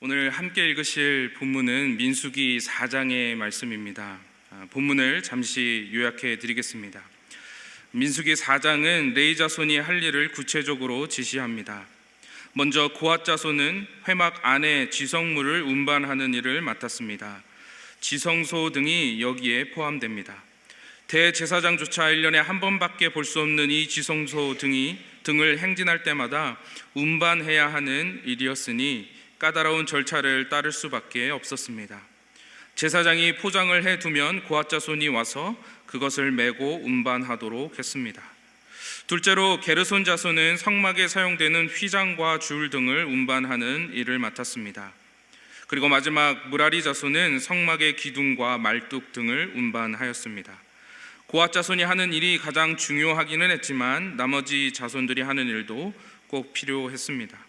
오늘 함께 읽으실 본문은 민수기 4장의 말씀입니다. 본문을 잠시 요약해 드리겠습니다. 민수기 4장은 레위 자손이 할 일을 구체적으로 지시합니다. 먼저 고핫 자손은 회막 안에 지성물을 운반하는 일을 맡았습니다. 지성소 등이 여기에 포함됩니다. 대제사장조차 1년에 한 번밖에 볼 수 없는 이 지성소 등을 행진할 때마다 운반해야 하는 일이었으니 까다로운 절차를 따를 수밖에 없었습니다. 제사장이 포장을 해두면 고핫 자손이 와서 그것을 메고 운반하도록 했습니다. 둘째로 게르손 자손은 성막에 사용되는 휘장과 줄 등을 운반하는 일을 맡았습니다. 그리고 마지막 무라리 자손은 성막의 기둥과 말뚝 등을 운반하였습니다. 고핫 자손이 하는 일이 가장 중요하기는 했지만 나머지 자손들이 하는 일도 꼭 필요했습니다.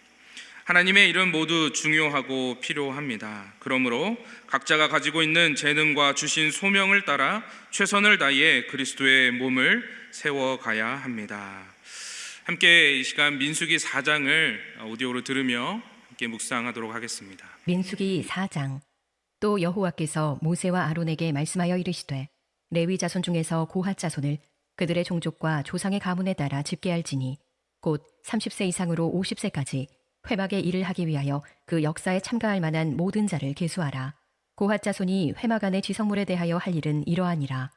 하나님의 일은 모두 중요하고 필요합니다. 그러므로 각자가 가지고 있는 재능과 주신 소명을 따라 최선을 다해 그리스도의 몸을 세워가야 합니다. 함께 이 시간 민수기 4장을 오디오로 들으며 함께 묵상하도록 하겠습니다. 민수기 4장. 또 여호와께서 모세와 아론에게 말씀하여 이르시되 레위 자손 중에서 고핫 자손을 그들의 종족과 조상의 가문에 따라 집계할지니 곧 30세 이상으로 50세까지 회막의 일을 하기 위하여 그 역사에 참가할 만한 모든 자를 계수하라. 고핫 자손이 회막 안의 지성물에 대하여 할 일은 이러하니라.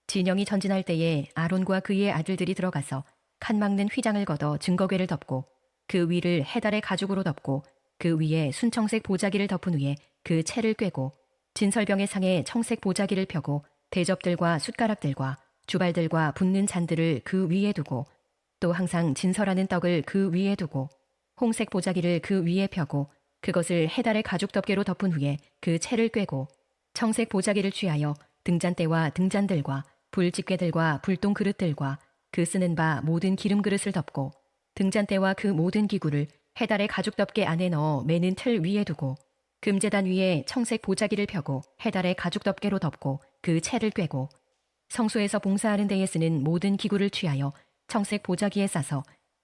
진영이 전진할 때에 아론과 그의 아들들이 들어가서 칸 막는 휘장을 걷어 증거궤를 덮고 그 위를 해달의 가죽으로 덮고 그 위에 순청색 보자기를 덮은 후에 그 채를 꿰고 진설병의 상에 청색 보자기를 펴고 대접들과 숟가락들과 주발들과 붓는 잔들을 그 위에 두고 또 항상 진설하는 떡을 그 위에 두고 홍색 보자기를 그 위에 펴고 그것을 해달의 가죽 덮개로 덮은 후에 그 채를 꿰고 청색 보자기를 취하여 등잔대와 등잔들과 불집게들과 불똥 그릇들과 그 쓰는 바 모든 기름 그릇을 덮고 등잔대와 그 모든 기구를 해달의 가죽 덮개 안에 넣어 매는 틀 위에 두고 금제단 위에 청색 보자기를 펴고 해달의 가죽 덮개로 덮고 그 채를 꿰고 성소에서 봉사하는 데에 쓰는 모든 기구를 취하여 청색 보자기에 싸서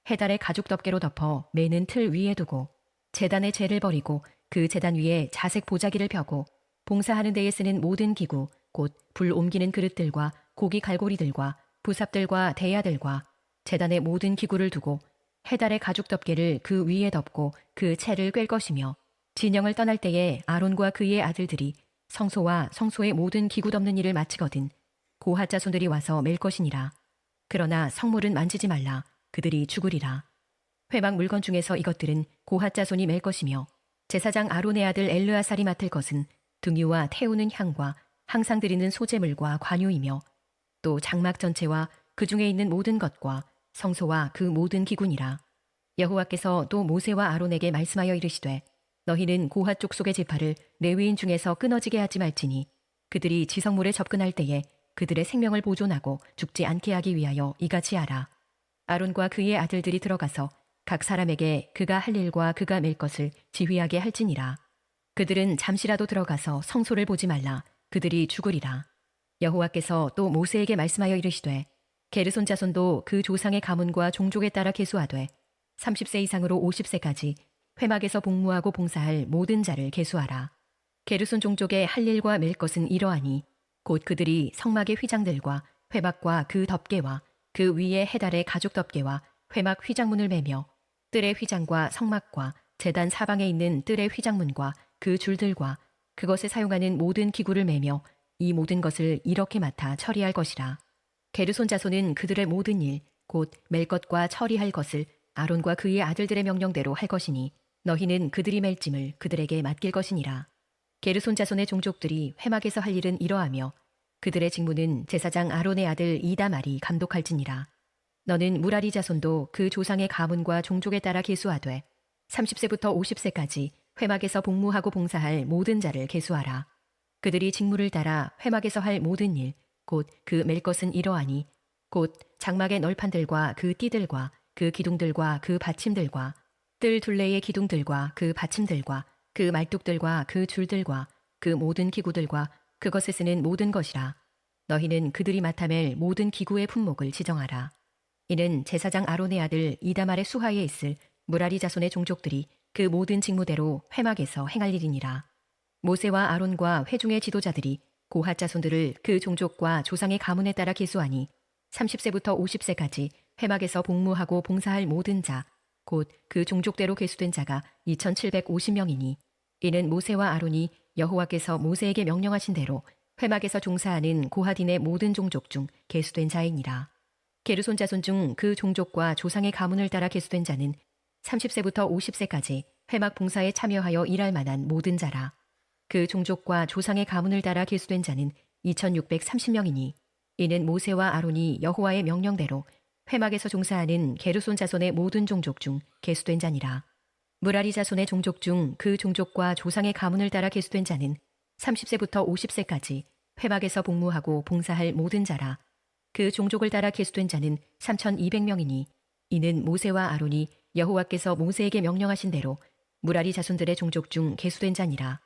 해달의 가죽 덮개로 덮어 매는 틀 위에 두고 제단의 재를 버리고 그 제단 위에 자색 보자기를 펴고 봉사하는 데에 쓰는 모든 기구 곧 불 옮기는 그릇들과 고기 갈고리들과 부삽들과 대야들과 제단의 모든 기구를 두고 해달의 가죽 덮개를 그 위에 덮고 그 채를 꿰 것이며 진영을 떠날 때에 아론과 그의 아들들이 성소와 성소의 모든 기구 덮는 일을 마치거든 고핫 자손들이 와서 맬 것이니라. 그러나 성물은 만지지 말라. 그들이 죽으리라. 회막 물건 중에서 이것들은 고핫 자손이 맬 것이며 제사장 아론의 아들 엘르아살이 맡을 것은 등유와 태우는 향과 항상 드리는 소제물과 관유이며 또 장막 전체와 그 중에 있는 모든 것과 성소와 그 모든 기구니라. 여호와께서 또 모세와 아론에게 말씀하여 이르시되 너희는 고핫 족속의 지파를 레위인 중에서 끊어지게 하지 말지니 그들이 지성물에 접근할 때에 그들의 생명을 보존하고 죽지 않게 하기 위하여 이같이 하라. 아론과 그의 아들들이 들어가서 각 사람에게 그가 할 일과 그가 맬 것을 지휘하게 할지니라. 그들은 잠시라도 들어가서 성소를 보지 말라. 그들이 죽으리라. 여호와께서 또 모세에게 말씀하여 이르시되 게르손 자손도 그 조상의 가문과 종족에 따라 계수하되 30세 이상으로 50세까지 회막에서 복무하고 봉사할 모든 자를 계수하라. 게르손 종족의 할 일과 맬 것은 이러하니 곧 그들이 성막의 휘장들과 회막과 그 덮개와 그 위에 해달의 가죽 덮개와 회막 휘장문을 매며 뜰의 휘장과 성막과 제단 사방에 있는 뜰의 휘장문과 그 줄들과 그것에 사용하는 모든 기구를 매며 이 모든 것을 이렇게 맡아 처리할 것이라. 게르손 자손은 그들의 모든 일 곧 맬 것과 처리할 것을 아론과 그의 아들들의 명령대로 할 것이니 너희는 그들이 맬 짐을 그들에게 맡길 것이니라. 게르손 자손의 종족들이 회막에서 할 일은 이러하며 그들의 직무는 제사장 아론의 아들 이다말이 감독할지니라. 너는 무라리 자손도 그 조상의 가문과 종족에 따라 계수하되 30세부터 50세까지 회막에서 복무하고 봉사할 모든 자를 계수하라. 그들이 직무를 따라 회막에서 할 모든 일 곧 그 맬 것은 이러하니 곧 장막의 널판들과 그 띠들과 그 기둥들과 그 받침들과 뜰 둘레의 기둥들과 그 받침들과 그 말뚝들과 그 줄들과 그 모든 기구들과 그것에 쓰는 모든 것이라. 너희는 그들이 맡아 맬 모든 기구의 품목을 지정하라. 이는 제사장 아론의 아들 이다말의 수하에 있을 무라리 자손의 종족들이 그 모든 직무대로 회막에서 행할 일이니라. 모세와 아론과 회중의 지도자들이 고핫 자손들을 그 종족과 조상의 가문에 따라 계수하니 30세부터 50세까지 회막에서 복무하고 봉사할 모든 자, 곧 그 종족대로 계수된 자가 2750명이니 이는 모세와 아론이 여호와께서 모세에게 명령하신 대로 회막에서 종사하는 고핫인의 모든 종족 중 계수된 자이니라. 게르손 자손 중 그 종족과 조상의 가문을 따라 계수된 자는 30세부터 50세까지 회막 봉사에 참여하여 일할 만한 모든 자라. 그 종족과 조상의 가문을 따라 계수된 자는 2630명이니 이는 모세와 아론이 여호와의 명령대로 회막에서 종사하는 게르손 자손의 모든 종족 중 계수된 자니라. 무라리 자손의 종족 중 그 종족과 조상의 가문을 따라 계수된 자는 30세부터 50세까지 회막에서 복무하고 봉사할 모든 자라. 그 종족을 따라 계수된 자는 3200명이니 이는 모세와 아론이 여호와께서 모세에게 명령하신 대로 무라리 자손들의 종족 중 계수된 자니라.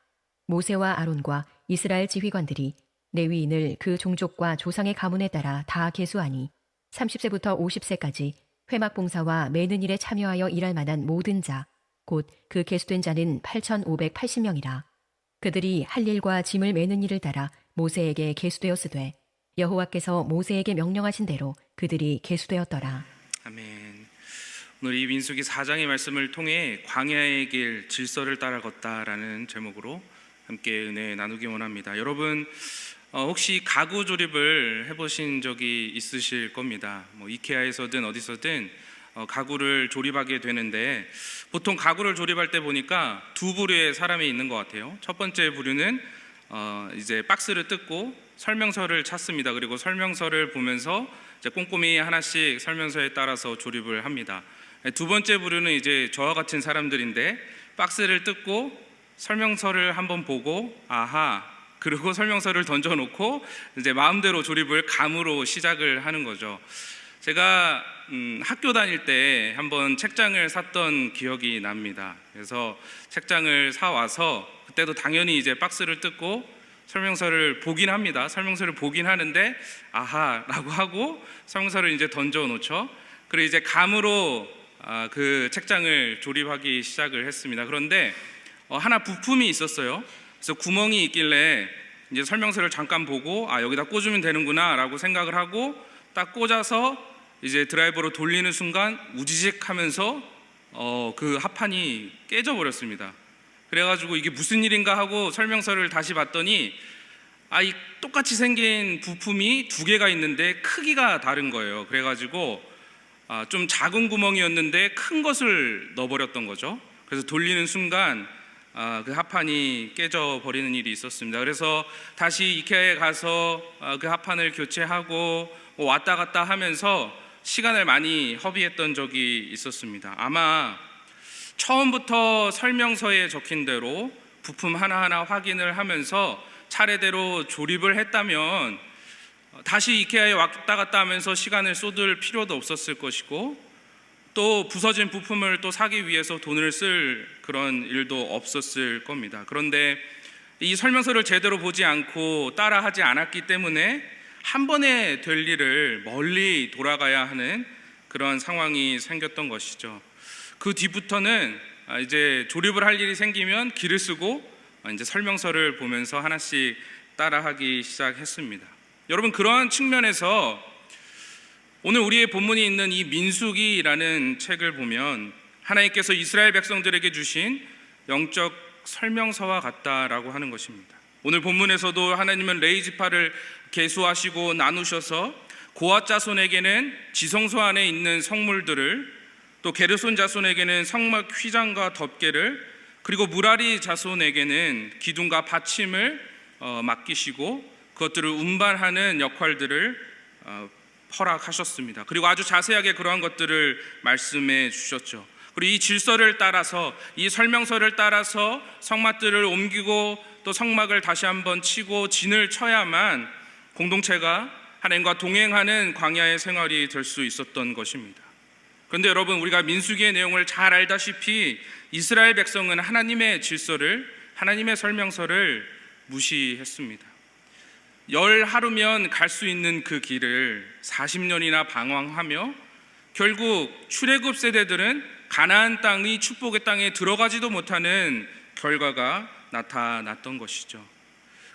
모세와 아론과 이스라엘 지휘관들이 레위인을 그 종족과 조상의 가문에 따라 다 계수하니 30세부터 50세까지 회막 봉사와 매는 일에 참여하여 일할 만한 모든 자, 곧 그 계수된 자는 8580명이라. 그들이 할 일과 짐을 매는 일을 따라 모세에게 계수되었으되 여호와께서 모세에게 명령하신 대로 그들이 계수되었더라. 아멘. 오늘 이 민수기 4장의 말씀을 통해 광야의 길 질서를 따라 걷다라는 제목으로 함께 은혜 나누기 원합니다. 여러분 혹시 가구 조립을 해보신 적이 있으실 겁니다. 이케아에서든 어디서든 가구를 조립하게 되는데 보통 가구를 조립할 때 보니까 두 부류의 사람이 있는 것 같아요. 첫 번째 부류는 이제 박스를 뜯고 설명서를 찾습니다. 그리고 설명서를 보면서 이제 꼼꼼히 하나씩 설명서에 따라서 조립을 합니다. 두 번째 부류는 이제 저와 같은 사람들인데 박스를 뜯고 설명서를 한번 보고 아하 그리고 설명서를 던져놓고 이제 마음대로 조립을 감으로 시작을 하는 거죠. 제가 학교 다닐 때 한번 책장을 샀던 기억이 납니다. 그래서 책장을 사와서 그때도 당연히 이제 박스를 뜯고 설명서를 보긴 합니다. 설명서를 보긴 하는데 아하라고 하고 설명서를 이제 던져놓죠. 그리고 이제 감으로 그 책장을 조립하기 시작을 했습니다. 그런데 하나 부품이 있었어요. 그래서 구멍이 있길래 이제 설명서를 잠깐 보고 여기다 꽂으면 되는구나 라고 생각을 하고 딱 꽂아서 이제 드라이버로 돌리는 순간 우지직 하면서 그 합판이 깨져 버렸습니다. 그래가지고 이게 무슨 일인가 하고 설명서를 다시 봤더니 이 똑같이 생긴 부품이 두 개가 있는데 크기가 다른 거예요. 그래가지고 좀 작은 구멍이었는데 큰 것을 넣어버렸던 거죠. 그래서 돌리는 순간 그 합판이 깨져 버리는 일이 있었습니다. 그래서 다시 이케아에 가서 그 합판을 교체하고 왔다 갔다 하면서 시간을 많이 허비했던 적이 있었습니다. 아마 처음부터 설명서에 적힌 대로 부품 하나하나 확인을 하면서 차례대로 조립을 했다면 다시 이케아에 왔다 갔다 하면서 시간을 쏟을 필요도 없었을 것이고 또 부서진 부품을 또 사기 위해서 돈을 쓸 그런 일도 없었을 겁니다. 그런데 이 설명서를 제대로 보지 않고 따라하지 않았기 때문에 한 번에 될 일을 멀리 돌아가야 하는 그런 상황이 생겼던 것이죠. 그 뒤부터는 이제 조립을 할 일이 생기면 길을 쓰고 이제 설명서를 보면서 하나씩 따라하기 시작했습니다. 여러분 그러한 측면에서 오늘 우리의 본문이 있는 이 민수기라는 책을 보면 하나님께서 이스라엘 백성들에게 주신 영적 설명서와 같다라고 하는 것입니다. 오늘 본문에서도 하나님은 레위 지파를 계수하시고 나누셔서 고핫 자손에게는 지성소 안에 있는 성물들을 또 게르손 자손에게는 성막 휘장과 덮개를 그리고 무라리 자손에게는 기둥과 받침을 맡기시고 그것들을 운반하는 역할들을 허락하셨습니다. 그리고 아주 자세하게 그러한 것들을 말씀해 주셨죠. 그리고 이 질서를 따라서 이 설명서를 따라서 성막들을 옮기고 또 성막을 다시 한번 치고 진을 쳐야만 공동체가 하나님과 동행하는 광야의 생활이 될 수 있었던 것입니다. 그런데 여러분 우리가 민수기의 내용을 잘 알다시피 이스라엘 백성은 하나님의 질서를 하나님의 설명서를 무시했습니다. 열 하루면 갈 수 있는 그 길을 40년이나 방황하며 결국 출애굽 세대들은 가나안 땅이 축복의 땅에 들어가지도 못하는 결과가 나타났던 것이죠.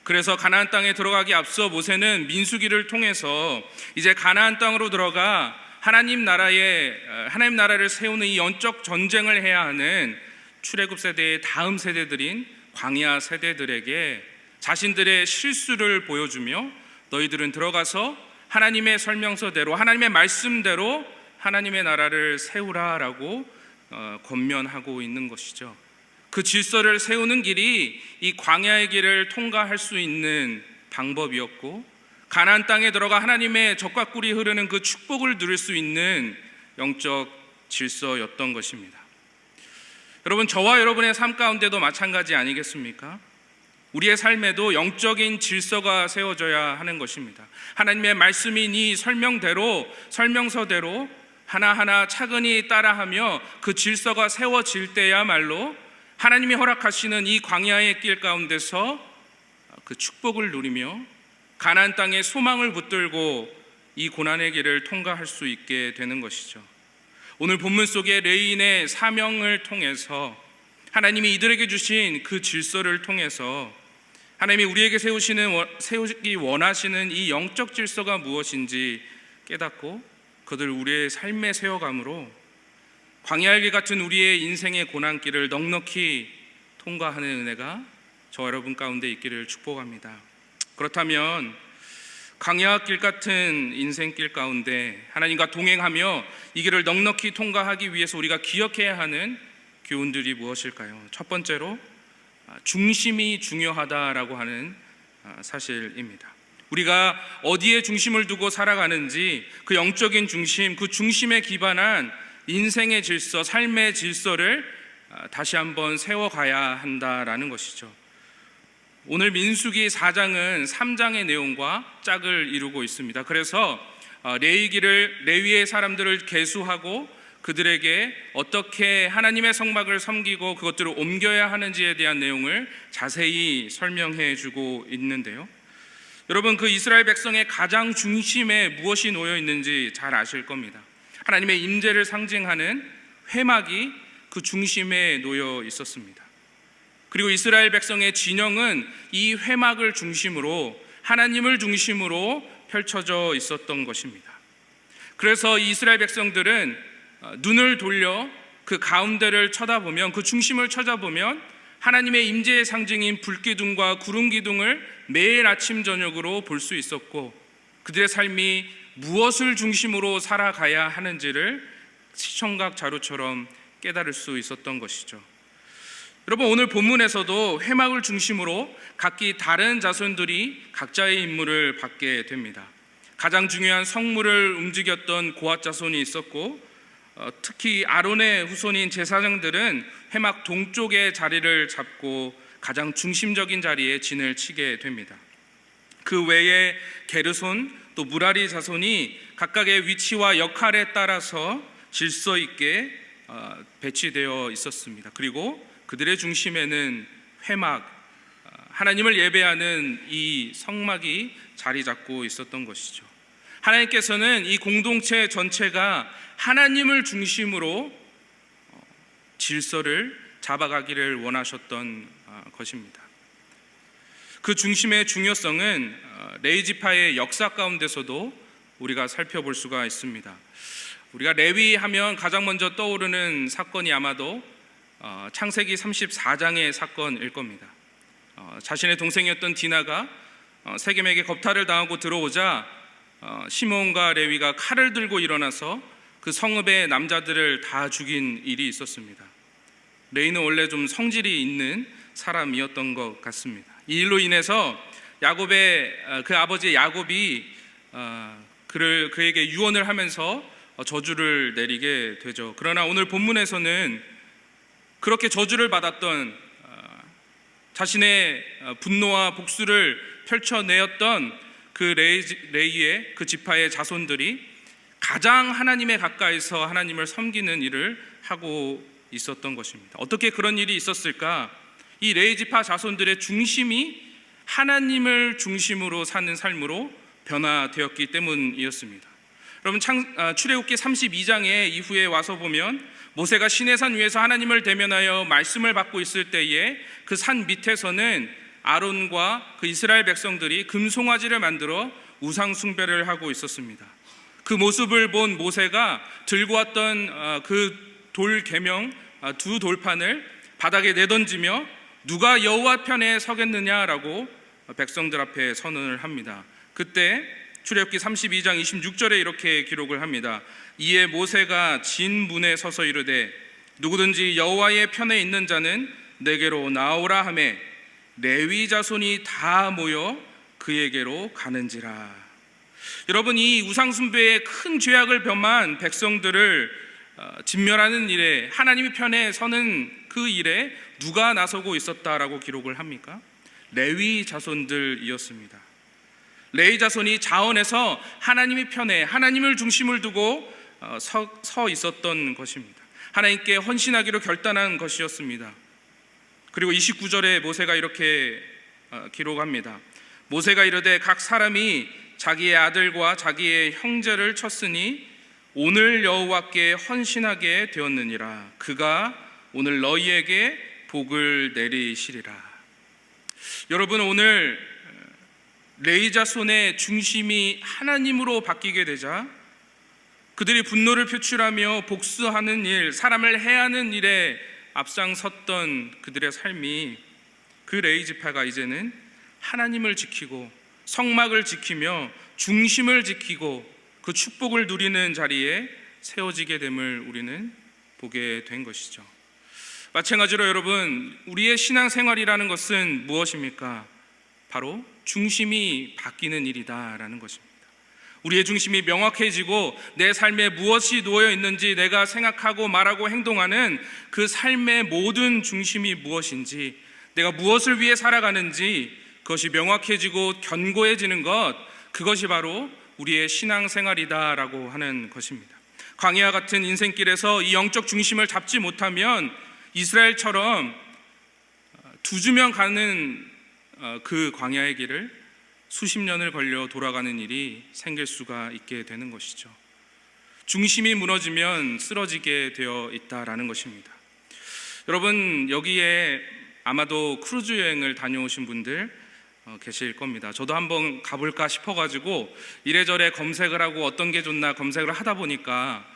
그래서 가나안 땅에 들어가기 앞서 모세는 민수기를 통해서 이제 가나안 땅으로 들어가 하나님 나라를 세우는 이 영적 전쟁을 해야 하는 출애굽 세대의 다음 세대들인 광야 세대들에게 자신들의 실수를 보여주며 너희들은 들어가서 하나님의 설명서대로 하나님의 말씀대로 하나님의 나라를 세우라라고 권면하고 있는 것이죠. 그 질서를 세우는 길이 이 광야의 길을 통과할 수 있는 방법이었고, 가나안 땅에 들어가 하나님의 젖과 꿀이 흐르는 그 축복을 누릴 수 있는 영적 질서였던 것입니다. 여러분, 저와 여러분의 삶 가운데도 마찬가지 아니겠습니까? 우리의 삶에도 영적인 질서가 세워져야 하는 것입니다. 하나님의 말씀인 이 설명서대로 하나하나 차근히 따라하며 그 질서가 세워질 때야말로 하나님이 허락하시는 이 광야의 길 가운데서 그 축복을 누리며 가나안 땅에 소망을 붙들고 이 고난의 길을 통과할 수 있게 되는 것이죠. 오늘 본문 속에 레위인의 사명을 통해서 하나님이 이들에게 주신 그 질서를 통해서 하나님이 우리에게 세우기 원하시는 이 영적 질서가 무엇인지 깨닫고 그들 우리의 삶에 세워감으로 광야의 길 같은 우리의 인생의 고난길을 넉넉히 통과하는 은혜가 저와 여러분 가운데 있기를 축복합니다. 그렇다면 광야길 같은 인생길 가운데 하나님과 동행하며 이 길을 넉넉히 통과하기 위해서 우리가 기억해야 하는 교훈들이 무엇일까요? 첫 번째로 중심이 중요하다라고 하는 사실입니다. 우리가 어디에 중심을 두고 살아가는지 그 영적인 중심, 그 중심에 기반한 인생의 질서, 삶의 질서를 다시 한번 세워가야 한다라는 것이죠. 오늘 민수기 4장은 3장의 내용과 짝을 이루고 있습니다. 그래서 레위의 사람들을 계수하고 그들에게 어떻게 하나님의 성막을 섬기고 그것들을 옮겨야 하는지에 대한 내용을 자세히 설명해 주고 있는데요. 여러분, 그 이스라엘 백성의 가장 중심에 무엇이 놓여 있는지 잘 아실 겁니다. 하나님의 임재를 상징하는 회막이 그 중심에 놓여 있었습니다. 그리고 이스라엘 백성의 진영은 이 회막을 중심으로 하나님을 중심으로 펼쳐져 있었던 것입니다. 그래서 이스라엘 백성들은 눈을 돌려 그 가운데를 쳐다보면, 그 중심을 찾아보면 하나님의 임재의 상징인 불기둥과 구름기둥을 매일 아침 저녁으로 볼 수 있었고, 그들의 삶이 무엇을 중심으로 살아가야 하는지를 시청각 자료처럼 깨달을 수 있었던 것이죠. 여러분, 오늘 본문에서도 회막을 중심으로 각기 다른 자손들이 각자의 임무를 받게 됩니다. 가장 중요한 성물을 움직였던 고핫 자손이 있었고, 특히 아론의 후손인 제사장들은 회막 동쪽의 자리를 잡고 가장 중심적인 자리에 진을 치게 됩니다. 그 외에 게르손 또 무라리 자손이 각각의 위치와 역할에 따라서 질서 있게 배치되어 있었습니다. 그리고 그들의 중심에는 회막, 하나님을 예배하는 이 성막이 자리 잡고 있었던 것이죠. 하나님께서는 이 공동체 전체가 하나님을 중심으로 질서를 잡아가기를 원하셨던 것입니다. 그 중심의 중요성은 레위 지파의 역사 가운데서도 우리가 살펴볼 수가 있습니다. 우리가 레위 하면 가장 먼저 떠오르는 사건이 아마도 창세기 34장의 사건일 겁니다. 자신의 동생이었던 디나가 세겜에게 겁탈을 당하고 들어오자 시므온과 레위가 칼을 들고 일어나서 그 성읍의 남자들을 다 죽인 일이 있었습니다. 레위는 원래 좀 성질이 있는 사람이었던 것 같습니다. 이 일로 인해서 야곱의 그 아버지 야곱이 그에게 유언을 하면서 저주를 내리게 되죠. 그러나 오늘 본문에서는 그렇게 저주를 받았던 자신의 분노와 복수를 펼쳐내었던 그 레위의 그 지파의 자손들이 가장 하나님에 가까이서 하나님을 섬기는 일을 하고 있었던 것입니다. 어떻게 그런 일이 있었을까? 이 레위 지파 자손들의 중심이 하나님을 중심으로 사는 삶으로 변화되었기 때문이었습니다. 여러분 출애굽기 32장에 이후에 와서 보면 모세가 시내산 위에서 하나님을 대면하여 말씀을 받고 있을 때에 그 산 밑에서는 아론과 그 이스라엘 백성들이 금송아지를 만들어 우상 숭배를 하고 있었습니다. 그 모습을 본 모세가 들고 왔던 그 돌 계명 두 돌판을 바닥에 내던지며 누가 여호와 편에 서겠느냐라고 백성들 앞에 선언을 합니다. 그때 출애굽기 32장 26절에 이렇게 기록을 합니다. 이에 모세가 진 문에 서서 이르되 누구든지 여호와의 편에 있는 자는 내게로 나오라 하매 레위 자손이 다 모여 그에게로 가는지라. 여러분, 이 우상 숭배의 큰 죄악을 범한 백성들을 진멸하는 일에, 하나님의 편에 서는 그 일에 누가 나서고 있었다라고 기록을 합니까? 레위 자손들이었습니다. 레위 자손이 자원해서 하나님의 편에, 하나님을 중심을 두고 서 있었던 것입니다. 하나님께 헌신하기로 결단한 것이었습니다. 그리고 29절에 모세가 이렇게 기록합니다. 모세가 이르되 각 사람이 자기의 아들과 자기의 형제를 쳤으니 오늘 여호와께 헌신하게 되었느니라. 그가 오늘 너희에게 복을 내리시리라. 여러분, 오늘 레위 자손의 중심이 하나님으로 바뀌게 되자 그들이 분노를 표출하며 복수하는 일, 사람을 해하는 일에 앞장섰던 그들의 삶이, 그 레위 지파가 이제는 하나님을 지키고 성막을 지키며 중심을 지키고 그 축복을 누리는 자리에 세워지게 됨을 우리는 보게 된 것이죠. 마찬가지로 여러분, 우리의 신앙생활이라는 것은 무엇입니까? 바로 중심이 바뀌는 일이다라는 것입니다. 우리의 중심이 명확해지고 내 삶에 무엇이 놓여 있는지, 내가 생각하고 말하고 행동하는 그 삶의 모든 중심이 무엇인지, 내가 무엇을 위해 살아가는지 그것이 명확해지고 견고해지는 것, 그것이 바로 우리의 신앙생활이다라고 하는 것입니다. 광야와 같은 인생길에서 이 영적 중심을 잡지 못하면 이스라엘처럼 두 주면 가는 그 광야의 길을 수십 년을 걸려 돌아가는 일이 생길 수가 있게 되는 것이죠. 중심이 무너지면 쓰러지게 되어 있다라는 것입니다. 여러분, 여기에 아마도 크루즈 여행을 다녀오신 분들 계실 겁니다. 저도 한번 가볼까 싶어가지고 이래저래 검색을 하고 어떤 게 좋나 검색을 하다 보니까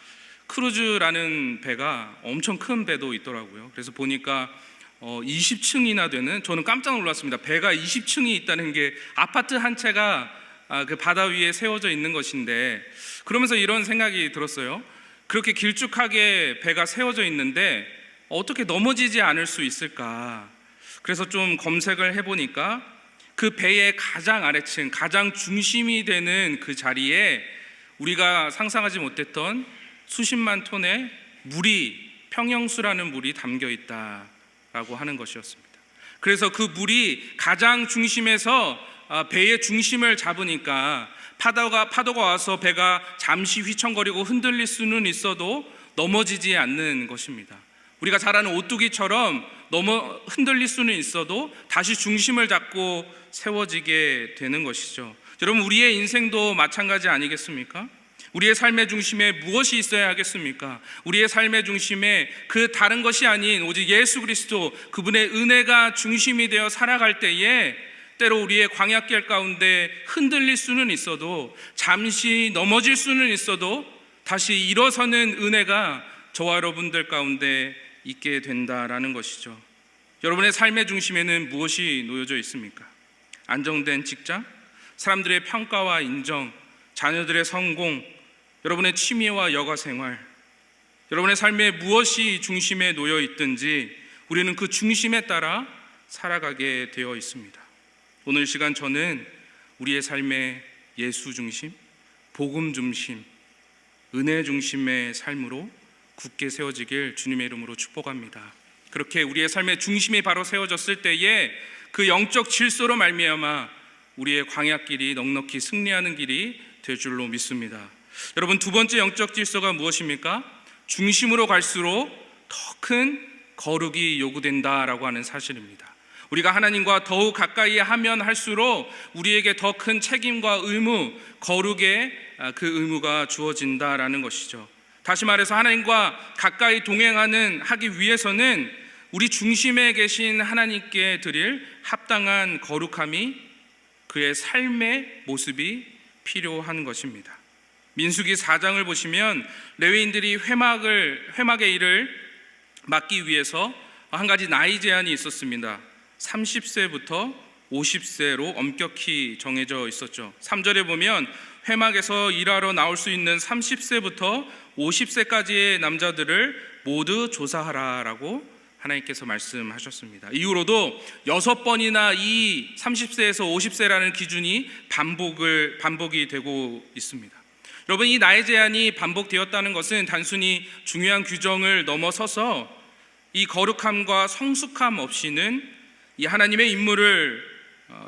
크루즈라는 배가 엄청 큰 배도 있더라고요. 그래서 보니까 20층이나 되는, 저는 깜짝 놀랐습니다. 배가 20층이 있다는 게, 아파트 한 채가 그 바다 위에 세워져 있는 것인데, 그러면서 이런 생각이 들었어요. 그렇게 길쭉하게 배가 세워져 있는데 어떻게 넘어지지 않을 수 있을까? 그래서 좀 검색을 해보니까 그 배의 가장 아래층, 가장 중심이 되는 그 자리에 우리가 상상하지 못했던 수십만 톤의 물이, 평형수라는 물이 담겨 있다라고 하는 것이었습니다. 그래서 그 물이 가장 중심에서 배의 중심을 잡으니까 파도가 와서 배가 잠시 휘청거리고 흔들릴 수는 있어도 넘어지지 않는 것입니다. 우리가 잘 아는 오뚜기처럼 흔들릴 수는 있어도 다시 중심을 잡고 세워지게 되는 것이죠. 여러분, 우리의 인생도 마찬가지 아니겠습니까? 우리의 삶의 중심에 무엇이 있어야 하겠습니까? 우리의 삶의 중심에 그 다른 것이 아닌 오직 예수 그리스도, 그분의 은혜가 중심이 되어 살아갈 때에 때로 우리의 광야길 가운데 흔들릴 수는 있어도, 잠시 넘어질 수는 있어도 다시 일어서는 은혜가 저와 여러분들 가운데 있게 된다라는 것이죠. 여러분의 삶의 중심에는 무엇이 놓여져 있습니까? 안정된 직장, 사람들의 평가와 인정, 자녀들의 성공, 여러분의 취미와 여가 생활, 여러분의 삶에 무엇이 중심에 놓여 있든지 우리는 그 중심에 따라 살아가게 되어 있습니다. 오늘 시간 저는 우리의 삶의 예수 중심, 복음 중심, 은혜 중심의 삶으로 굳게 세워지길 주님의 이름으로 축복합니다. 그렇게 우리의 삶의 중심이 바로 세워졌을 때에 그 영적 질서로 말미암아 우리의 광야길이 넉넉히 승리하는 길이 될 줄로 믿습니다. 여러분, 두 번째 영적 질서가 무엇입니까? 중심으로 갈수록 더 큰 거룩이 요구된다라고 하는 사실입니다. 우리가 하나님과 더욱 가까이 하면 할수록 우리에게 더 큰 책임과 의무, 거룩의 그 의무가 주어진다라는 것이죠. 다시 말해서 하나님과 가까이 하기 위해서는 우리 중심에 계신 하나님께 드릴 합당한 거룩함이 그의 삶의 모습이 필요한 것입니다. 민수기 4장을 보시면 레위인들이 회막의 일을 맡기 위해서 한 가지 나이 제한이 있었습니다. 30세부터 50세로 엄격히 정해져 있었죠. 3절에 보면 회막에서 일하러 나올 수 있는 30세부터 50세까지의 남자들을 모두 조사하라라고 하나님께서 말씀하셨습니다. 이후로도 6번이나 이 30세에서 50세라는 기준이 반복이 되고 있습니다. 여러분, 이 나이 제한이 반복되었다는 것은 단순히 중요한 규정을 넘어서서 이 거룩함과 성숙함 없이는 이 하나님의 임무를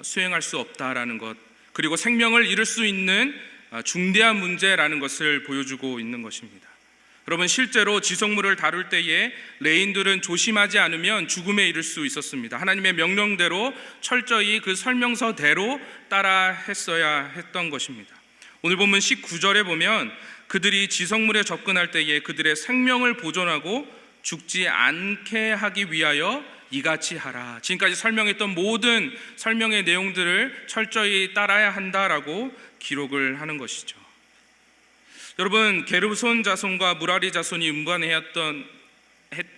수행할 수 없다라는 것, 그리고 생명을 잃을 수 있는 중대한 문제라는 것을 보여주고 있는 것입니다. 여러분, 실제로 지성물을 다룰 때에 레인들은 조심하지 않으면 죽음에 이를 수 있었습니다. 하나님의 명령대로 철저히 그 설명서대로 따라 했어야 했던 것입니다. 오늘 본문 19절에 보면 그들이 지성물에 접근할 때에 그들의 생명을 보존하고 죽지 않게 하기 위하여 이같이 하라. 지금까지 설명했던 모든 설명의 내용들을 철저히 따라야 한다라고 기록을 하는 것이죠. 여러분, 게르손 자손과 무라리 자손이 운반해야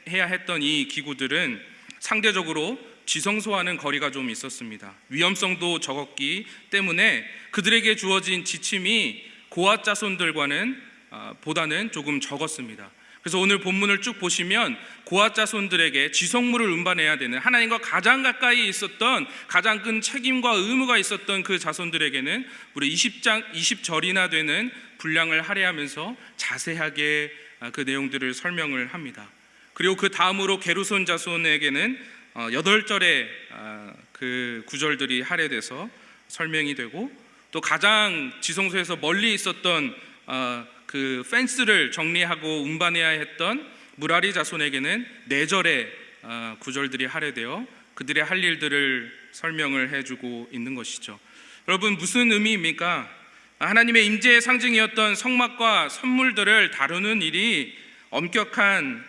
했던 이 기구들은 상대적으로 지성소와는 거리가 좀 있었습니다. 위험성도 적었기 때문에 그들에게 주어진 지침이 고앗 자손들과는 보다는 조금 적었습니다. 그래서 오늘 본문을 쭉 보시면 고앗 자손들에게 지성물을 운반해야 되는, 하나님과 가장 가까이 있었던, 가장 큰 책임과 의무가 있었던 그 자손들에게는 무려 20절이나 되는 분량을 할애하면서 자세하게 그 내용들을 설명을 합니다. 그리고 그 다음으로 게르손 자손에게는 8절의 그 구절들이 할애돼서 설명이 되고, 또 가장 지성소에서 멀리 있었던 그 펜스를 정리하고 운반해야 했던 무라리 자손에게는 4절의 구절들이 할애되어 그들의 할 일들을 설명을 해주고 있는 것이죠. 여러분, 무슨 의미입니까? 하나님의 임재의 상징이었던 성막과 선물들을 다루는 일이 엄격한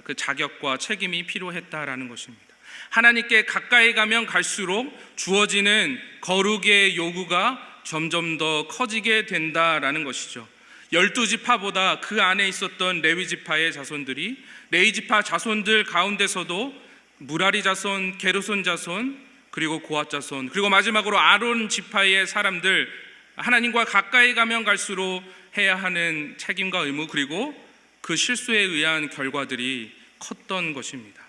그 자격과 책임이 필요했다라는 것입니다. 하나님께 가까이 가면 갈수록 주어지는 거룩의 요구가 점점 더 커지게 된다라는 것이죠. 12지파보다 그 안에 있었던 레위지파의 자손들이, 레위지파 자손들 가운데서도 무라리 자손, 게르손 자손, 그리고 고앗 자손, 그리고 마지막으로 아론 지파의 사람들, 하나님과 가까이 가면 갈수록 해야 하는 책임과 의무, 그리고 그 실수에 의한 결과들이 컸던 것입니다.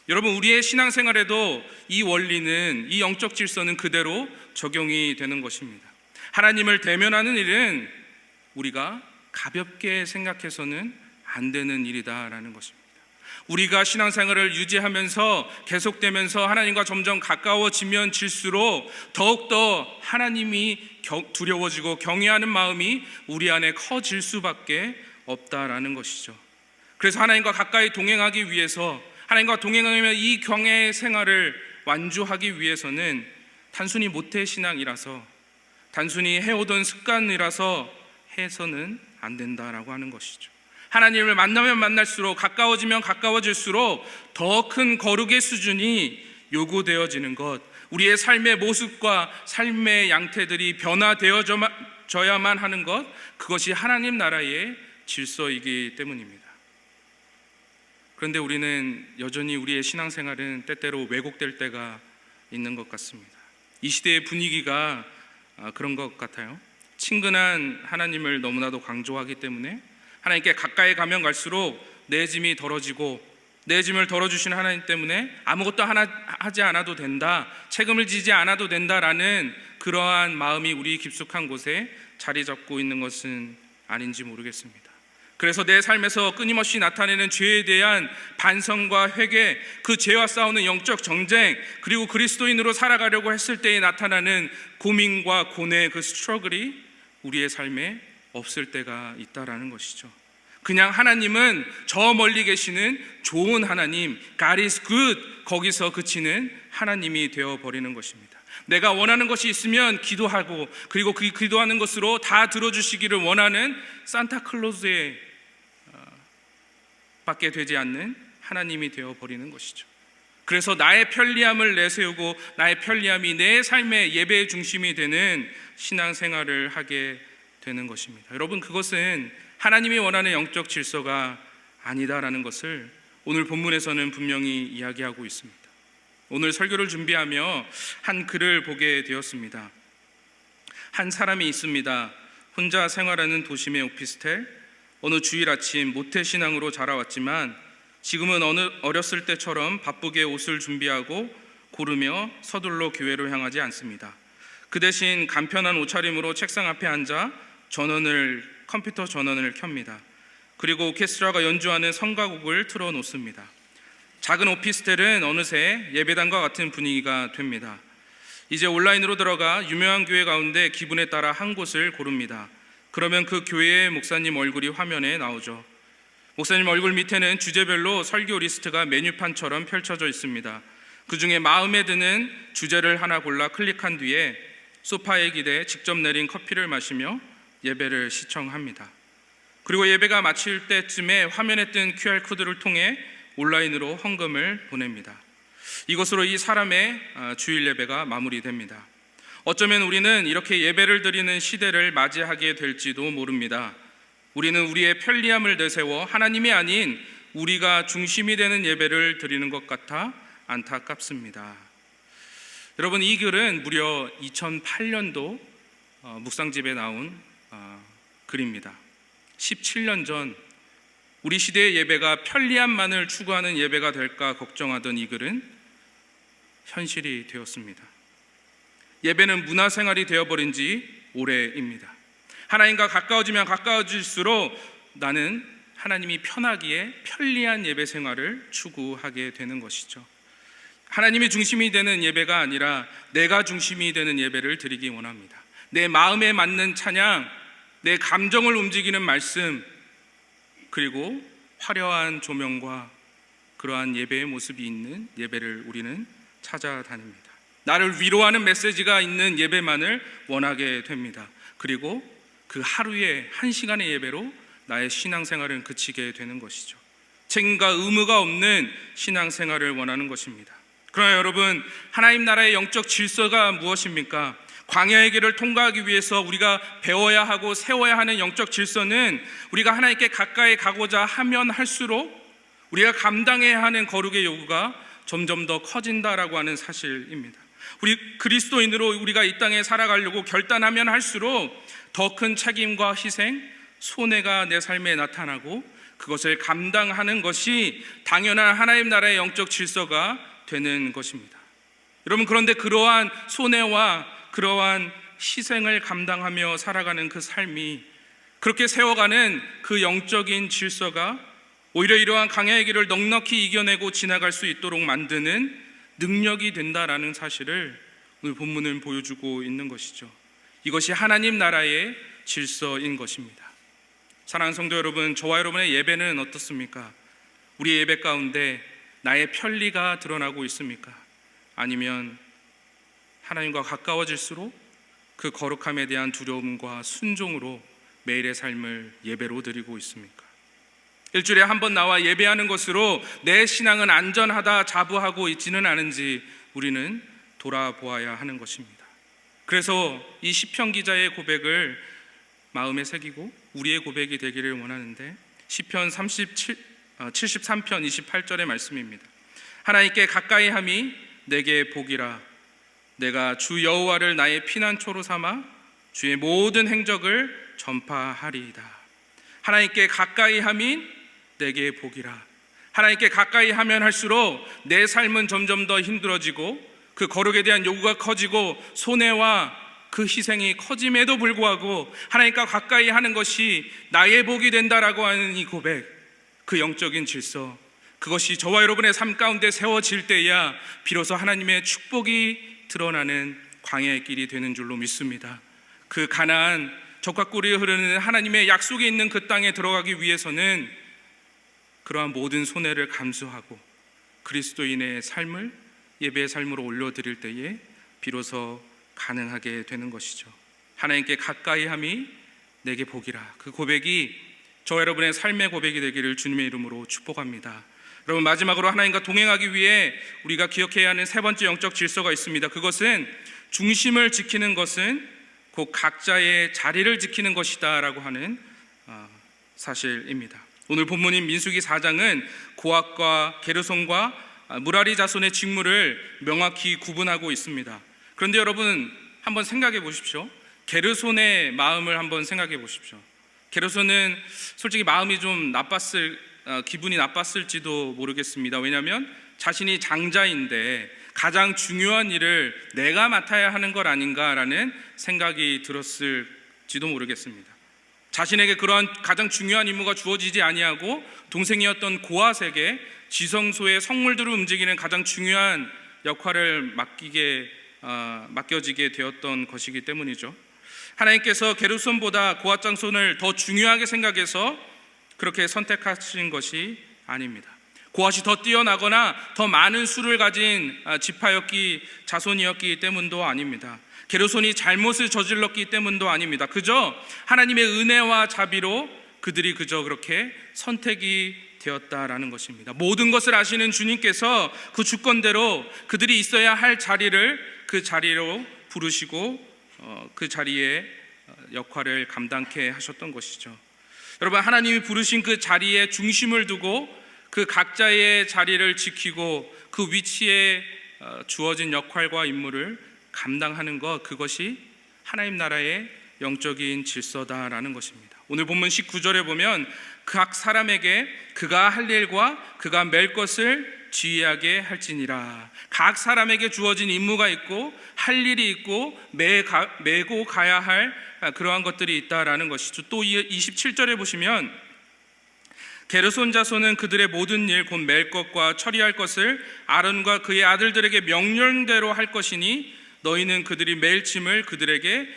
여러분, 우리의 신앙생활에도 이 원리는, 이 영적 질서는 그대로 적용이 되는 것입니다. 하나님을 대면하는 일은 우리가 가볍게 생각해서는 안 되는 일이다라는 것입니다. 우리가 신앙생활을 유지하면서 계속되면서 하나님과 점점 가까워지면 질수록 더욱더 하나님이 두려워지고 경외하는 마음이 우리 안에 커질 수밖에 없다라는 것이죠. 그래서 하나님과 가까이 동행하기 위해서, 하나님과 동행하며 이 경외 생활을 완주하기 위해서는 단순히 모태신앙이라서, 단순히 해오던 습관이라서 해서는 안 된다라고 하는 것이죠. 하나님을 만나면 만날수록, 가까워지면 가까워질수록 더 큰 거룩의 수준이 요구되어지는 것, 우리의 삶의 모습과 삶의 양태들이 변화되어져야만 하는 것, 그것이 하나님 나라의 질서이기 때문입니다. 그런데 우리는 여전히 우리의 신앙생활은 때때로 왜곡될 때가 있는 것 같습니다. 이 시대의 분위기가 그런 것 같아요. 친근한 하나님을 너무나도 강조하기 때문에 하나님께 가까이 가면 갈수록 내 짐이 덜어지고, 내 짐을 덜어주시는 하나님 때문에 아무것도 하지 않아도 된다, 책임을 지지 않아도 된다라는 그러한 마음이 우리 깊숙한 곳에 자리 잡고 있는 것은 아닌지 모르겠습니다. 그래서 내 삶에서 끊임없이 나타내는 죄에 대한 반성과 회개, 그 죄와 싸우는 영적 정쟁, 그리고 그리스도인으로 살아가려고 했을 때에 나타나는 고민과 고뇌, 그 스트러글이 우리의 삶에 없을 때가 있다라는 것이죠. 그냥 하나님은 저 멀리 계시는 좋은 하나님, God is good, 거기서 그치는 하나님이 되어버리는 것입니다. 내가 원하는 것이 있으면 기도하고, 그리고 그 기도하는 것으로 다 들어주시기를 원하는 산타클로스에 밖에 되지 않는 하나님이 되어버리는 것이죠. 그래서 나의 편리함을 내세우고 나의 편리함이 내 삶의 예배의 중심이 되는 신앙생활을 하게 되는 것입니다. 여러분, 그것은 하나님이 원하는 영적 질서가 아니다라는 것을 오늘 본문에서는 분명히 이야기하고 있습니다. 오늘 설교를 준비하며 한 글을 보게 되었습니다. 한 사람이 있습니다. 혼자 생활하는 도심의 오피스텔. 어느 주일 아침 모태신앙으로 자라왔지만 지금은 어렸을 때처럼 바쁘게 옷을 준비하고 고르며 서둘러 교회로 향하지 않습니다. 그 대신 간편한 옷차림으로 책상 앞에 앉아 컴퓨터 전원을 켭니다. 그리고 오케스트라가 연주하는 성가곡을 틀어놓습니다. 작은 오피스텔은 어느새 예배당과 같은 분위기가 됩니다. 이제 온라인으로 들어가 유명한 교회 가운데 기분에 따라 한 곳을 고릅니다. 그러면 그 교회의 목사님 얼굴이 화면에 나오죠. 목사님 얼굴 밑에는 주제별로 설교 리스트가 메뉴판처럼 펼쳐져 있습니다. 그 중에 마음에 드는 주제를 하나 골라 클릭한 뒤에 소파에 기대 직접 내린 커피를 마시며 예배를 시청합니다. 그리고 예배가 마칠 때쯤에 화면에 뜬 QR코드를 통해 온라인으로 헌금을 보냅니다. 이것으로 이 사람의 주일 예배가 마무리됩니다. 어쩌면 우리는 이렇게 예배를 드리는 시대를 맞이하게 될지도 모릅니다. 우리는 우리의 편리함을 내세워 하나님이 아닌 우리가 중심이 되는 예배를 드리는 것 같아 안타깝습니다. 여러분, 이 글은 무려 2008년도 묵상집에 나온 글입니다. 17년 전 우리 시대의 예배가 편리함만을 추구하는 예배가 될까 걱정하던 이 글은 현실이 되었습니다. 예배는 문화생활이 되어버린 지 오래입니다. 하나님과 가까워지면 가까워질수록 나는 하나님이 편하기에 편리한 예배 생활을 추구하게 되는 것이죠. 하나님이 중심이 되는 예배가 아니라 내가 중심이 되는 예배를 드리기 원합니다. 내 마음에 맞는 찬양, 내 감정을 움직이는 말씀, 그리고 화려한 조명과 그러한 예배의 모습이 있는 예배를 우리는 찾아다닙니다. 나를 위로하는 메시지가 있는 예배만을 원하게 됩니다. 그리고 그 하루에 1시간의 예배로 나의 신앙생활은 그치게 되는 것이죠. 책임과 의무가 없는 신앙생활을 원하는 것입니다. 그러나 여러분, 하나님 나라의 영적 질서가 무엇입니까? 광야의 길을 통과하기 위해서 우리가 배워야 하고 세워야 하는 영적 질서는 우리가 하나님께 가까이 가고자 하면 할수록 우리가 감당해야 하는 거룩의 요구가 점점 더 커진다라고 하는 사실입니다. 우리 그리스도인으로 우리가 이 땅에 살아가려고 결단하면 할수록 더 큰 책임과 희생, 손해가 내 삶에 나타나고 그것을 감당하는 것이 당연한 하나님 나라의 영적 질서가 되는 것입니다. 여러분, 그런데 그러한 손해와 그러한 희생을 감당하며 살아가는 그 삶이, 그렇게 세워가는 그 영적인 질서가 오히려 이러한 광야의 길을 넉넉히 이겨내고 지나갈 수 있도록 만드는 능력이 된다라는 사실을 오늘 본문은 보여주고 있는 것이죠. 이것이 하나님 나라의 질서인 것입니다. 사랑하는 성도 여러분, 저와 여러분의 예배는 어떻습니까? 우리 예배 가운데 나의 편리가 드러나고 있습니까? 아니면 하나님과 가까워질수록 그 거룩함에 대한 두려움과 순종으로 매일의 삶을 예배로 드리고 있습니까? 일주일에 한 번 나와 예배하는 것으로 내 신앙은 안전하다 자부하고 있지는 않은지 우리는 돌아보아야 하는 것입니다. 그래서 이 시편 기자의 고백을 마음에 새기고 우리의 고백이 되기를 원하는데, 시편 73편 28절의 말씀입니다. 하나님께 가까이 함이 내게 복이라. 내가 주 여호와를 나의 피난처로 삼아 주의 모든 행적을 전파하리이다. 하나님께 가까이 함이 내게 복이라. 하나님께 가까이 하면 할수록 내 삶은 점점 더 힘들어지고 그 거룩에 대한 요구가 커지고 손해와 그 희생이 커짐에도 불구하고 하나님과 가까이 하는 것이 나의 복이 된다라고 하는 이 고백, 그 영적인 질서, 그것이 저와 여러분의 삶 가운데 세워질 때야 비로소 하나님의 축복이 드러나는 광야의 길이 되는 줄로 믿습니다. 그 가나안, 젖과 꿀이 흐르는 하나님의 약속에 있는 그 땅에 들어가기 위해서는 그러한 모든 손해를 감수하고 그리스도인의 삶을 예배의 삶으로 올려드릴 때에 비로소 가능하게 되는 것이죠. 하나님께 가까이함이 내게 복이라. 그 고백이 저 여러분의 삶의 고백이 되기를 주님의 이름으로 축복합니다. 여러분, 마지막으로 하나님과 동행하기 위해 우리가 기억해야 하는 세 번째 영적 질서가 있습니다. 그것은 중심을 지키는 것은 곧 각자의 자리를 지키는 것이다 라고 하는 사실입니다. 오늘 본문인 민수기 4장은 고핫과 게르손과 무라리 자손의 직무를 명확히 구분하고 있습니다. 그런데 여러분, 한번 생각해 보십시오. 게르손의 마음을 한번 생각해 보십시오. 게르손은 솔직히 마음이 좀 기분이 나빴을지도 모르겠습니다. 왜냐하면 자신이 장자인데 가장 중요한 일을 내가 맡아야 하는 것 아닌가라는 생각이 들었을지도 모르겠습니다. 자신에게 그러한 가장 중요한 임무가 주어지지 아니하고 동생이었던 고핫에게 지성소의 성물들을 움직이는 가장 중요한 역할을 맡겨지게 되었던 것이기 때문이죠. 하나님께서 게르손보다 고핫 장손을 더 중요하게 생각해서 그렇게 선택하신 것이 아닙니다. 고핫이 더 뛰어나거나 더 많은 수를 가진 자손이었기 때문도 아닙니다. 게르손이 잘못을 저질렀기 때문도 아닙니다. 그저 하나님의 은혜와 자비로 그들이 그저 그렇게 선택이 되었다라는 것입니다. 모든 것을 아시는 주님께서 그 주권대로 그들이 있어야 할 자리를 그 자리로 부르시고 그 자리에 역할을 감당케 하셨던 것이죠. 여러분, 하나님이 부르신 그 자리에 중심을 두고 그 각자의 자리를 지키고 그 위치에 주어진 역할과 임무를 감당하는 것, 그것이 하나님 나라의 영적인 질서다라는 것입니다. 오늘 본문 19절에 보면 각 사람에게 그가 할 일과 그가 맬 것을 지휘하게 할지니라. 각 사람에게 주어진 임무가 있고 할 일이 있고 메고 가야 할 그러한 것들이 있다라는 것이죠. 또 27절에 보시면 게르손 자손은 그들의 모든 일 곧 맬 것과 처리할 것을 아론과 그의 아들들에게 명령대로 할 것이니 너희는 그들이 맬 짐을 그들에게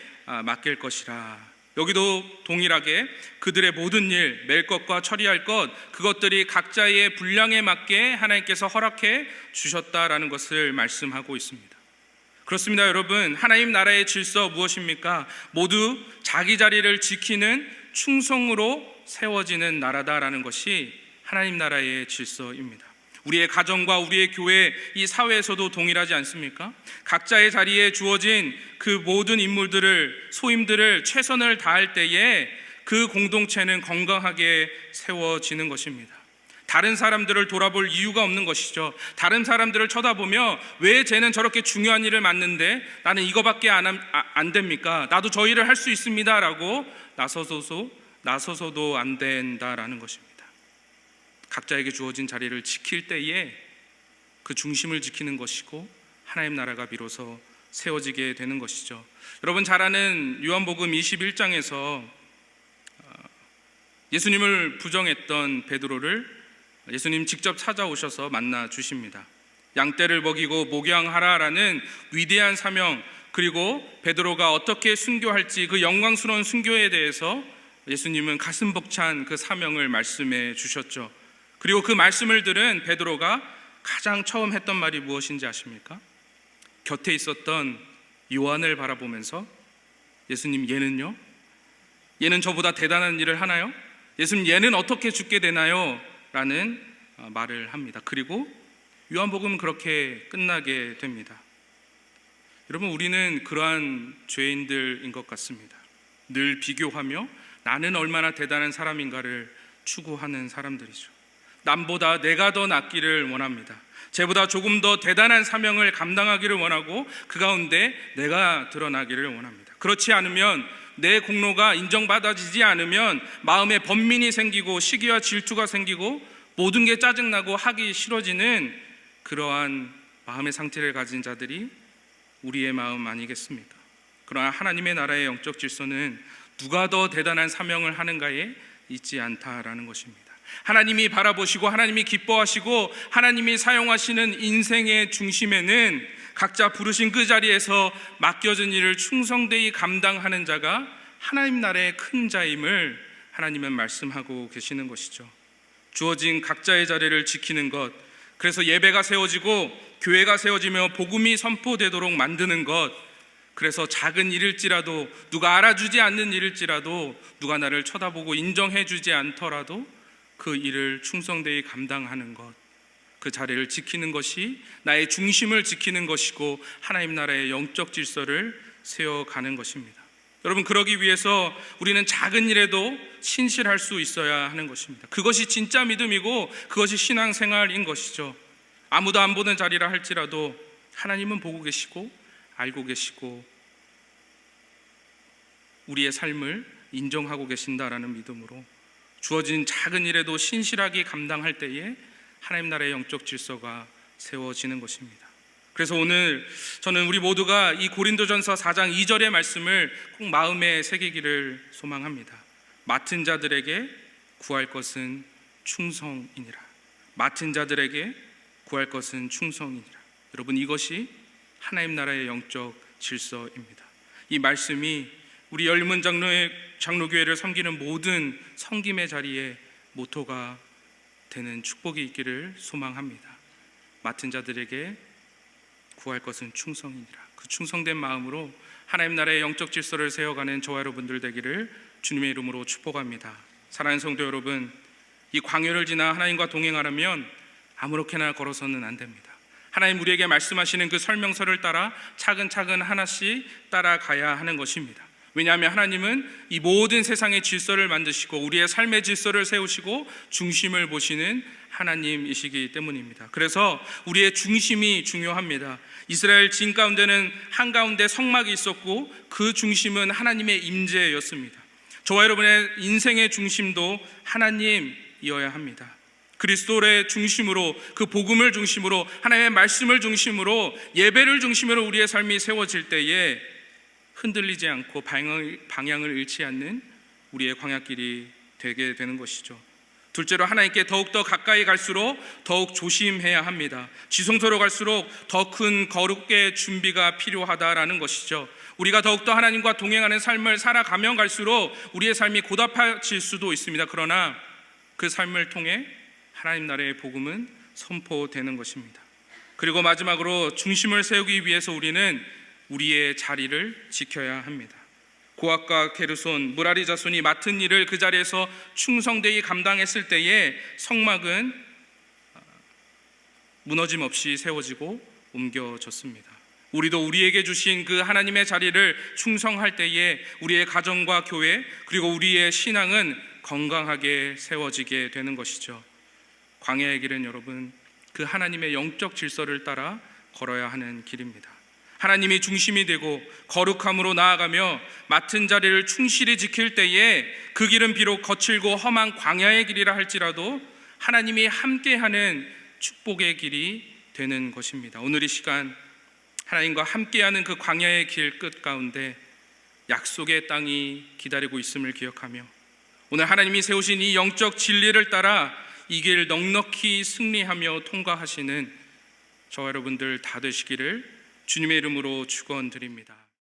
맡길 것이라. 여기도 동일하게 그들의 모든 일, 맬 것과 처리할 것, 그것들이 각자의 분량에 맞게 하나님께서 허락해 주셨다라는 것을 말씀하고 있습니다. 그렇습니다, 여러분. 하나님 나라의 질서 무엇입니까? 모두 자기 자리를 지키는 충성으로 세워지는 나라다라는 것이 하나님 나라의 질서입니다. 우리의 가정과 우리의 교회, 이 사회에서도 동일하지 않습니까? 각자의 자리에 주어진 그 모든 인물들을, 소임들을 최선을 다할 때에 그 공동체는 건강하게 세워지는 것입니다. 다른 사람들을 돌아볼 이유가 없는 것이죠. 다른 사람들을 쳐다보며 왜 쟤는 저렇게 중요한 일을 맡는데 나는 이거밖에 안 됩니까? 나도 저 일을 할 수 있습니다 라고 나서서도 안 된다라는 것입니다. 각자에게 주어진 자리를 지킬 때에 그 중심을 지키는 것이고 하나님 나라가 비로소 세워지게 되는 것이죠. 여러분 잘 아는 요한복음 21장에서 예수님을 부정했던 베드로를 예수님 직접 찾아오셔서 만나 주십니다. 양떼를 먹이고 목양하라라는 위대한 사명, 그리고 베드로가 어떻게 순교할지 그 영광스러운 순교에 대해서 예수님은 가슴 벅찬 그 사명을 말씀해 주셨죠. 그리고 그 말씀을 들은 베드로가 가장 처음 했던 말이 무엇인지 아십니까? 곁에 있었던 요한을 바라보면서 예수님, 얘는 저보다 대단한 일을 하나요? 예수님, 얘는 어떻게 죽게 되나요? 라는 말을 합니다. 그리고 요한복음은 그렇게 끝나게 됩니다. 여러분, 우리는 그러한 죄인들인 것 같습니다. 늘 비교하며 나는 얼마나 대단한 사람인가를 추구하는 사람들이죠. 남보다 내가 더 낫기를 원합니다. 쟤보다 조금 더 대단한 사명을 감당하기를 원하고 그 가운데 내가 드러나기를 원합니다. 그렇지 않으면, 내 공로가 인정받아지지 않으면 마음에 번민이 생기고 시기와 질투가 생기고 모든 게 짜증나고 하기 싫어지는 그러한 마음의 상태를 가진 자들이 우리의 마음 아니겠습니까? 그러나 하나님의 나라의 영적 질서는 누가 더 대단한 사명을 하는가에 있지 않다라는 것입니다. 하나님이 바라보시고 하나님이 기뻐하시고 하나님이 사용하시는 인생의 중심에는 각자 부르신 그 자리에서 맡겨진 일을 충성되이 감당하는 자가 하나님 나라의 큰 자임을 하나님은 말씀하고 계시는 것이죠. 주어진 각자의 자리를 지키는 것, 그래서 예배가 세워지고 교회가 세워지며 복음이 선포되도록 만드는 것, 그래서 작은 일일지라도, 누가 알아주지 않는 일일지라도, 누가 나를 쳐다보고 인정해주지 않더라도 그 일을 충성되이 감당하는 것, 그 자리를 지키는 것이 나의 중심을 지키는 것이고 하나님 나라의 영적 질서를 세워가는 것입니다. 여러분, 그러기 위해서 우리는 작은 일에도 신실할 수 있어야 하는 것입니다. 그것이 진짜 믿음이고 그것이 신앙생활인 것이죠. 아무도 안 보는 자리라 할지라도 하나님은 보고 계시고 알고 계시고 우리의 삶을 인정하고 계신다라는 믿음으로 주어진 작은 일에도 신실하게 감당할 때에 하나님 나라의 영적 질서가 세워지는 것입니다. 그래서 오늘 저는 우리 모두가 이 고린도전서 4장 2절의 말씀을 꼭 마음에 새기기를 소망합니다. 맡은 자들에게 구할 것은 충성이니라. 맡은 자들에게 구할 것은 충성이니라. 여러분, 이것이 하나님 나라의 영적 질서입니다. 이 말씀이 우리 열문 장로교회를 섬기는 모든 섬김의 자리에 모토가 되는 축복이 있기를 소망합니다. 맡은 자들에게 구할 것은 충성이니라. 그 충성된 마음으로 하나님 나라의 영적 질서를 세워가는 저와 여러분들 되기를 주님의 이름으로 축복합니다. 사랑하는 성도 여러분, 이 광야를 지나 하나님과 동행하려면 아무렇게나 걸어서는 안 됩니다. 하나님 우리에게 말씀하시는 그 설명서를 따라 차근차근 하나씩 따라가야 하는 것입니다. 왜냐하면 하나님은 이 모든 세상의 질서를 만드시고 우리의 삶의 질서를 세우시고 중심을 보시는 하나님이시기 때문입니다. 그래서 우리의 중심이 중요합니다. 이스라엘 진 가운데는 한가운데 성막이 있었고 그 중심은 하나님의 임재였습니다. 저와 여러분의 인생의 중심도 하나님이어야 합니다. 그리스도의 중심으로, 그 복음을 중심으로, 하나님의 말씀을 중심으로, 예배를 중심으로 우리의 삶이 세워질 때에 흔들리지 않고 방향을 잃지 않는 우리의 광야길이 되게 되는 것이죠. 둘째로, 하나님께 더욱더 가까이 갈수록 더욱 조심해야 합니다. 지성소로 갈수록 더 큰 거룩의 준비가 필요하다라는 것이죠. 우리가 더욱더 하나님과 동행하는 삶을 살아가면 갈수록 우리의 삶이 고달파질 수도 있습니다. 그러나 그 삶을 통해 하나님 나라의 복음은 선포되는 것입니다. 그리고 마지막으로 중심을 세우기 위해서 우리는 우리의 자리를 지켜야 합니다. 고핫과 게르손, 무라리 자손이 맡은 일을 그 자리에서 충성되이 감당했을 때에 성막은 무너짐 없이 세워지고 옮겨졌습니다. 우리도 우리에게 주신 그 하나님의 자리를 충성할 때에 우리의 가정과 교회, 그리고 우리의 신앙은 건강하게 세워지게 되는 것이죠. 광야의 길은 여러분, 그 하나님의 영적 질서를 따라 걸어야 하는 길입니다. 하나님이 중심이 되고 거룩함으로 나아가며 맡은 자리를 충실히 지킬 때에 그 길은 비록 거칠고 험한 광야의 길이라 할지라도 하나님이 함께하는 축복의 길이 되는 것입니다. 오늘 이 시간 하나님과 함께하는 그 광야의 길 끝 가운데 약속의 땅이 기다리고 있음을 기억하며 오늘 하나님이 세우신 이 영적 진리를 따라 이 길 넉넉히 승리하며 통과하시는 저와 여러분들 다 되시기를 주님의 이름으로 축원드립니다.